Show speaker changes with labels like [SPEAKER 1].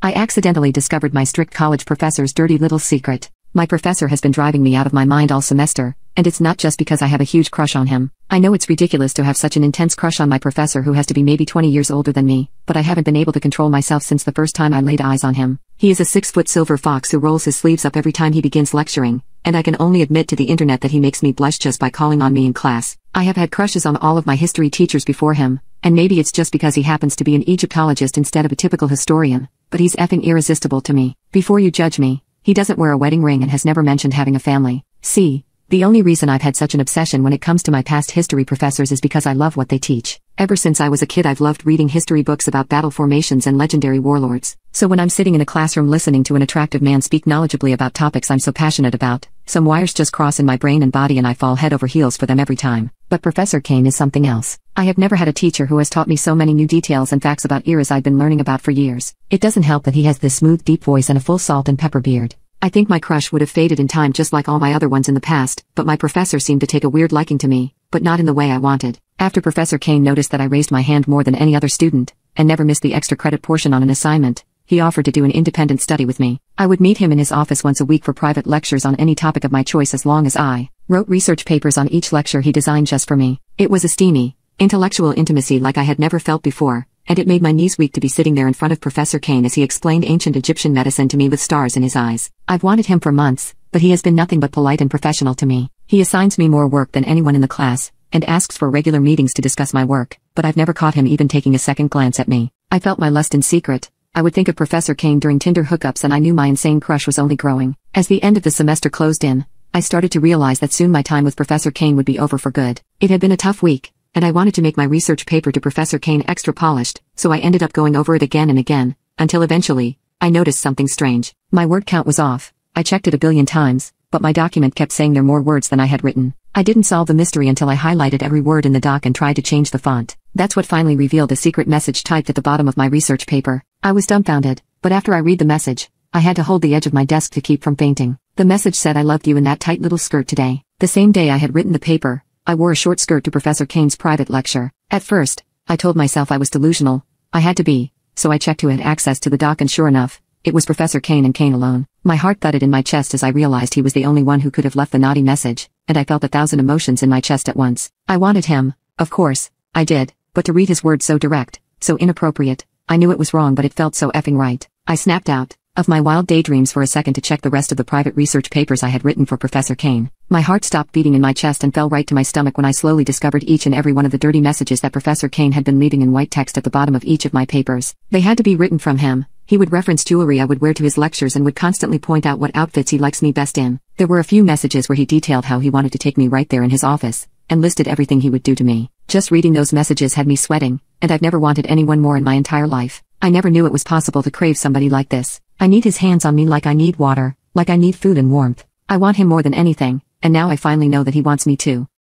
[SPEAKER 1] I accidentally discovered my strict college professor's dirty little secret. My professor has been driving me out of my mind all semester, and it's not just because I have a huge crush on him. I know it's ridiculous to have such an intense crush on my professor who has to be maybe 20 years older than me, but I haven't been able to control myself since the first time I laid eyes on him. He is a 6-foot silver fox who rolls his sleeves up every time he begins lecturing, and I can only admit to the internet that he makes me blush just by calling on me in class. I have had crushes on all of my history teachers before him, and maybe it's just because he happens to be an Egyptologist instead of a typical historian, but he's effing irresistible to me. Before you judge me, he doesn't wear a wedding ring and has never mentioned having a family. See, the only reason I've had such an obsession when it comes to my past history professors is because I love what they teach. Ever since I was a kid I've loved reading history books about battle formations and legendary warlords. So when I'm sitting in a classroom listening to an attractive man speak knowledgeably about topics I'm so passionate about, some wires just cross in my brain and body and I fall head over heels for them every time. But Professor Kane is something else. I have never had a teacher who has taught me so many new details and facts about eras I've been learning about for years. It doesn't help that he has this smooth deep voice and a full salt and pepper beard. I think my crush would have faded in time just like all my other ones in the past, but my professor seemed to take a weird liking to me, but not in the way I wanted. After Professor Kane noticed that I raised my hand more than any other student, and never missed the extra credit portion on an assignment, he offered to do an independent study with me. I would meet him in his office once a week for private lectures on any topic of my choice as long as I wrote research papers on each lecture he designed just for me. It was a steamy, intellectual intimacy like I had never felt before, and it made my knees weak to be sitting there in front of Professor Kane as he explained ancient Egyptian medicine to me with stars in his eyes. I've wanted him for months, but he has been nothing but polite and professional to me. He assigns me more work than anyone in the class, and asks for regular meetings to discuss my work, but I've never caught him even taking a second glance at me. I felt my lust in secret. I would think of Professor Kane during Tinder hookups and I knew my insane crush was only growing. As the end of the semester closed in, I started to realize that soon my time with Professor Kane would be over for good. It had been a tough week, and I wanted to make my research paper to Professor Kane extra polished, so I ended up going over it again and again, until eventually, I noticed something strange. My word count was off. I checked it a billion times, but my document kept saying there were more words than I had written. I didn't solve the mystery until I highlighted every word in the doc and tried to change the font. That's what finally revealed the secret message typed at the bottom of my research paper. I was dumbfounded, but after I read the message, I had to hold the edge of my desk to keep from fainting. The message said I loved you in that tight little skirt today. The same day I had written the paper, I wore a short skirt to Professor Kane's private lecture. At first, I told myself I was delusional. I had to be, so I checked who had access to the doc and sure enough, it was Professor Kane and Kane alone. My heart thudded in my chest as I realized he was the only one who could have left the naughty message, and I felt 1,000 emotions in my chest at once. I wanted him, of course, I did, but to read his words so direct, so inappropriate, I knew it was wrong but it felt so effing right. I snapped out of my wild daydreams for a second to check the rest of the private research papers I had written for Professor Kane. My heart stopped beating in my chest and fell right to my stomach when I slowly discovered each and every one of the dirty messages that Professor Kane had been leaving in white text at the bottom of each of my papers. They had to be written from him. He would reference jewelry I would wear to his lectures and would constantly point out what outfits he likes me best in. There were a few messages where he detailed how he wanted to take me right there in his office, and listed everything he would do to me. Just reading those messages had me sweating, and I've never wanted anyone more in my entire life. I never knew it was possible to crave somebody like this. I need his hands on me like I need water, like I need food and warmth. I want him more than anything, and now I finally know that he wants me too.